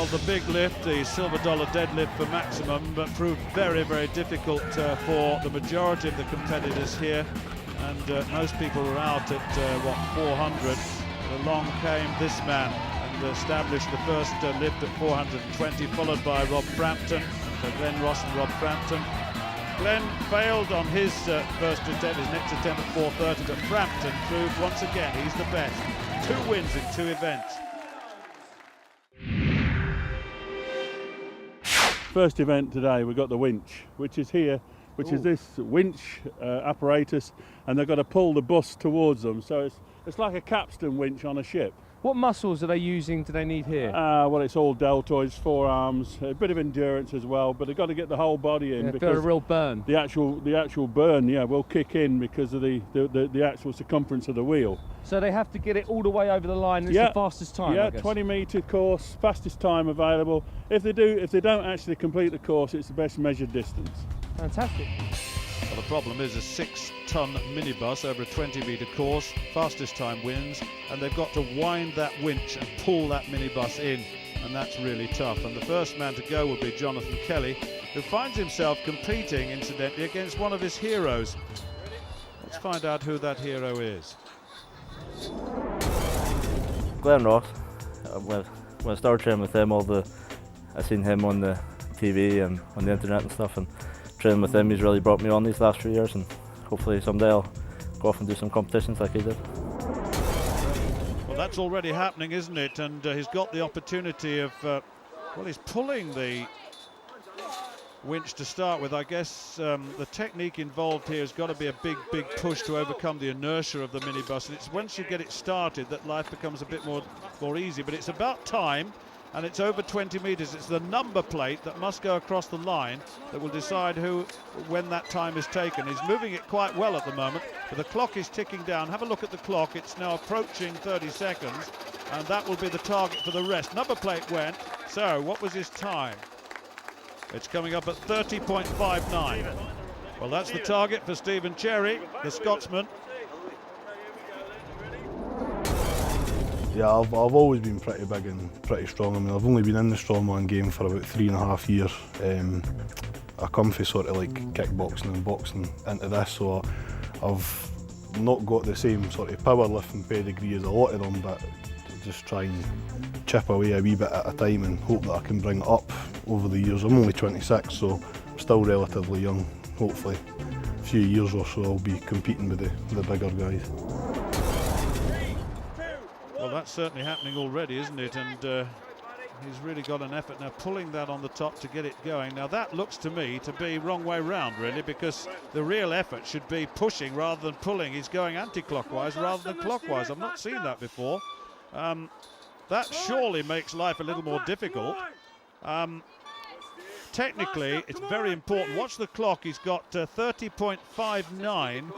Well, the big lift, the Silver Dollar Deadlift for maximum, but proved very, very difficult for the majority of the competitors here. And most people were out at, 400. Along came this man and established the first lift at 420, followed by Rob Frampton. So Glenn Ross and Rob Frampton. Glenn failed on his first attempt, his next attempt at 430, but Frampton proved once again he's the best. 2 wins in 2 events. First event today, we got the winch, which is here, which is this winch apparatus, and they've got to pull the bus towards them. So it's like a capstan winch on a ship. What muscles are they using, do they need here? Well, it's all deltoids, forearms, a bit of endurance as well, but they've got to get the whole body in, because a real burn. The actual burn, yeah, will kick in because of the actual circumference of the wheel. So they have to get it all the way over the line. It's the fastest time. Yeah, 20-metre course, fastest time available. If they don't actually complete the course, it's the best measured distance. Fantastic. Well, the problem is a 6-ton minibus over a 20-metre course, fastest time wins, and they've got to wind that winch and pull that minibus in, and that's really tough. And the first man to go will be Jonathan Kelly, who finds himself competing, incidentally, against one of his heroes. Let's find out who that hero is. Glenn Ross. When I started training with him, I seen him on the TV and on the internet and stuff, and training with him, he's really brought me on these last few years, and hopefully someday I'll go off and do some competitions like he did. Well, that's already happening, isn't it? And he's got the opportunity of, well, he's pulling the winch to start with. I guess the technique involved here has got to be a big push to overcome the inertia of the minibus, and it's once you get it started that life becomes a bit more easy. But it's about time, and it's over 20 metres. It's the number plate that must go across the line that will decide when that time is taken. He's moving it quite well at the moment, but the clock is ticking down. Have a look at the clock. It's now approaching 30 seconds, and that will be the target for the rest. Number plate went. So what was his time? It's coming up at 30.59. Well, that's the target for Stephen Cherry, the Scotsman. Yeah, I've always been pretty big and pretty strong. I mean, I've only been in the strongman game for about 3.5 years. I come from sort of like kickboxing and boxing into this, so I've not got the same sort of powerlifting pedigree as a lot of them, but just try and chip away a wee bit at a time and hope that I can bring it up over the years. I'm only 26, so I'm still relatively young. Hopefully a few years or so I'll be competing with the bigger guys. Well, that's certainly happening already, isn't it? And he's really got an effort now pulling that on the top to get it going. Now that looks to me to be wrong way round, really, because the real effort should be pushing rather than pulling. He's going anti-clockwise rather than clockwise. I've not seen that before. That surely makes life a little more difficult. Technically, it's very important. Watch the clock. He's got 30.59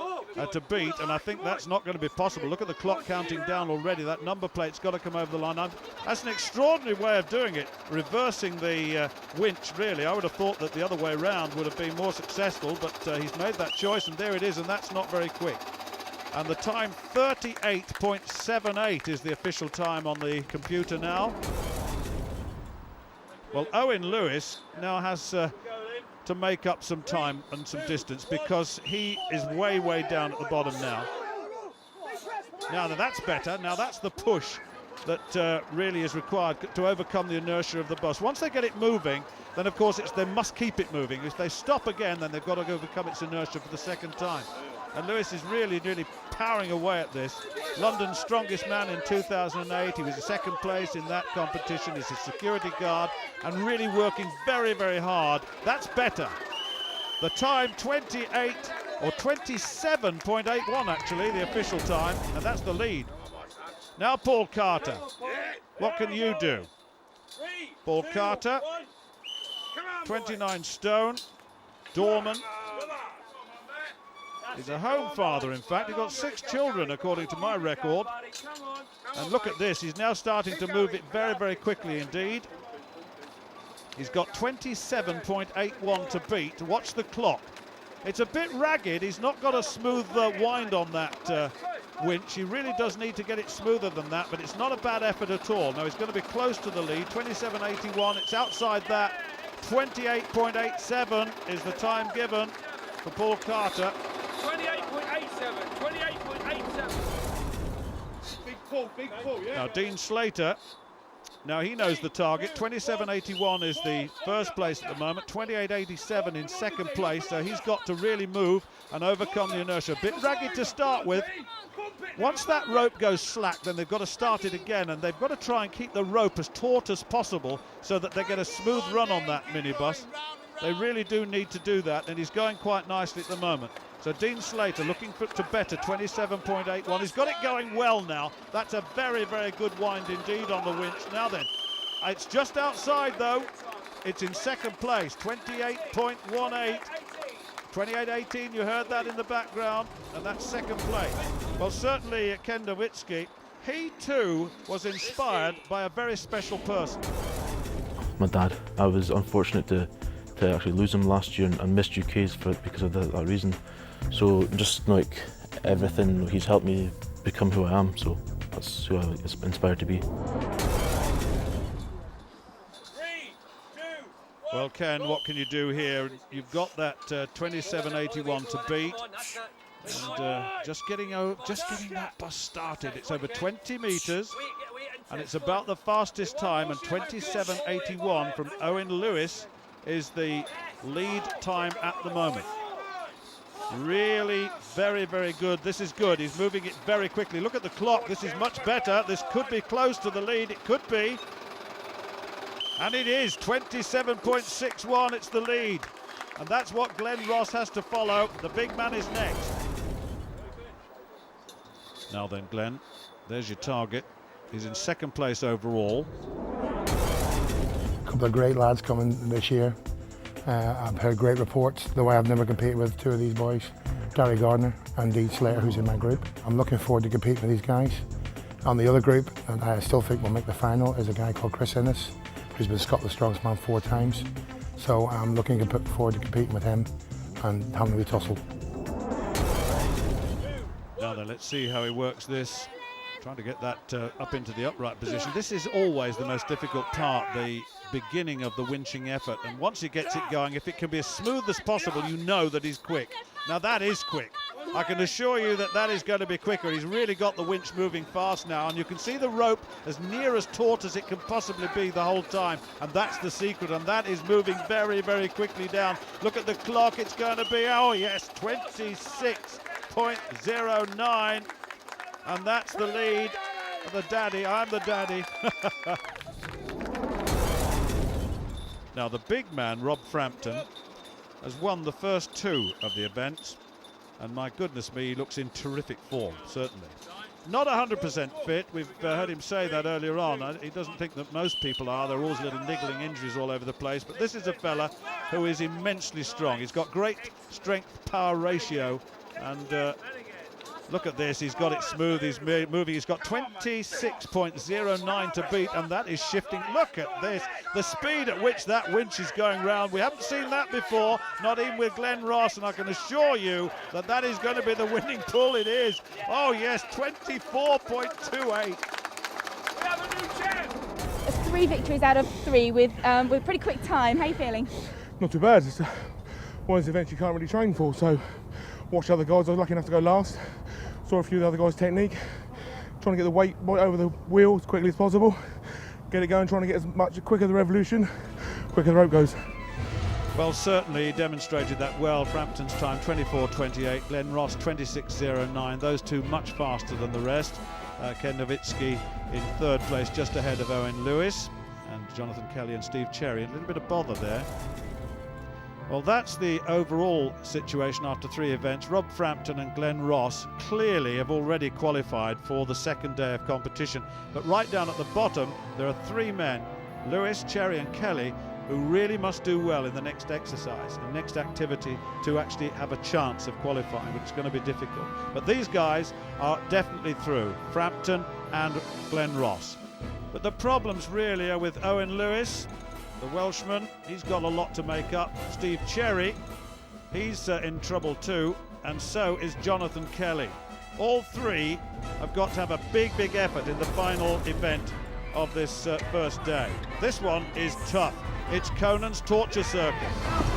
to beat, and I think that's not going to be possible. Look at the clock counting down already. That number plate's got to come over the line. That's an extraordinary way of doing it, reversing the winch, really. I would have thought that the other way around would have been more successful, but he's made that choice, and there it is, and that's not very quick. And the time, 38.78 is the official time on the computer now. Well, Owen Lewis now has to make up some time and some distance because he is way down at the bottom now. Now that's better. Now that's the push that really is required to overcome the inertia of the bus. Once they get it moving, then of course they must keep it moving. If they stop again, then they've got to overcome its inertia for the second time. And Lewis is really powering away at this. London's strongest man in 2008. He was in second place in that competition. He's a security guard and really working very hard. That's better. The time 28 or 27.81 actually, the official time, and that's the lead. Now Paul Carter. What can you do? Paul Carter, 29 stone, Dorman. He's a home father, in fact. He's got 6 children, according to my record. And look at this. He's now starting to move it very quickly indeed. He's got 27.81 to beat. Watch the clock. It's a bit ragged. He's not got a smooth wind on that winch. He really does need to get it smoother than that, but it's not a bad effort at all. Now he's going to be close to the lead, 27.81. It's outside that. 28.87 is the time given for Paul Carter. 28.87, 28.87. Big pull, yeah. Now Dean Slater, now he knows the target. 27.81 is the first place at the moment, 28.87 in second place, so he's got to really move and overcome the inertia. A bit ragged to start with. Once that rope goes slack, then they've got to start it again, and they've got to try and keep the rope as taut as possible so that they get a smooth run on that minibus. They really do need to do that, and he's going quite nicely at the moment. So Dean Slater looking to better 27.81. He's got it going well now. That's a very, very good wind indeed on the winch. Now then, it's just outside though. It's in second place, 28.18. 28.18, you heard that in the background, and that's second place. Well, certainly Ken Nowitzki, he too was inspired by a very special person. My dad. I was unfortunate to actually lose him last year and missed UKs because of that reason. So just like everything, he's helped me become who I am, so that's who I was inspired to be. Well, Ken, what can you do here? You've got that 27.81 to beat, and just getting that bus started. It's over 20 metres, and it's about the fastest time, and 27.81 from Owen Lewis is the lead time at the moment. Really very, very good. This is good. He's moving it very quickly. Look at the clock. This is much better. This could be close to the lead. It could be. And it is 27.61. It's the lead. And that's what Glenn Ross has to follow. The big man is next. Now then, Glenn, there's your target. He's in second place overall. A couple of great lads coming this year. I've heard great reports, though I have never competed with two of these boys, Gary Gardner and Dean Slater, who's in my group. I'm looking forward to competing with these guys. On the other group, and I still think will make the final, is a guy called Chris Innes, who's been Scotland's strongest man 4 times. So I'm looking forward to competing with him and having a wee tussle. Now then, let's see how he works this. Trying to get that up into the upright position. This is always the most difficult part, the beginning of the winching effort. And once he gets it going, if it can be as smooth as possible, you know that he's quick. Now that is quick. I can assure you that that is going to be quicker. He's really got the winch moving fast now, and you can see the rope as near as taut as it can possibly be the whole time, and that's the secret, and that is moving very, very quickly down. Look at the clock. It's going to be, oh yes, 26.09. And that's the lead of the daddy. I'm the daddy. Now the big man, Rob Frampton, has won the first 2 of the events, and my goodness me, he looks in terrific form, certainly. Not 100% fit. We've heard him say that earlier on. He doesn't think that most people are. There are always little niggling injuries all over the place, but this is a fella who is immensely strong. He's got great strength-power ratio, and look at this, he's got it smooth, he's moving, he's got 26.09 to beat, and that is shifting. Look at this, the speed at which that winch is going round. We haven't seen that before, not even with Glenn Ross, and I can assure you that that is going to be the winning pull. It is. Oh yes, 24.28. We have a new champ. 3 victories out of 3 with pretty quick time. How are you feeling? Not too bad. It's one of those events you can't really train for, so watch other guys. I was lucky enough to go last. Saw a few of the other guys' technique, trying to get the weight right over the wheel as quickly as possible, get it going, trying to get as much quicker the revolution, quicker the rope goes. Well, certainly he demonstrated that well. Frampton's time 24.28, Glenn Ross 26.09. Those two much faster than the rest. Ken Nowitzki in third place, just ahead of Owen Lewis, and Jonathan Kelly and Steve Cherry. A little bit of bother there. Well, that's the overall situation after 3 events. Rob Frampton and Glenn Ross clearly have already qualified for the second day of competition. But right down at the bottom, there are 3 men, Lewis, Cherry and Kelly, who really must do well in the next exercise, the next activity, to actually have a chance of qualifying, which is going to be difficult. But these guys are definitely through, Frampton and Glenn Ross. But the problems really are with Owen Lewis, the Welshman. He's got a lot to make up. Steve Cherry, he's in trouble too, and so is Jonathan Kelly. All three have got to have a big, big effort in the final event of this first day. This one is tough. It's Conan's torture circuit.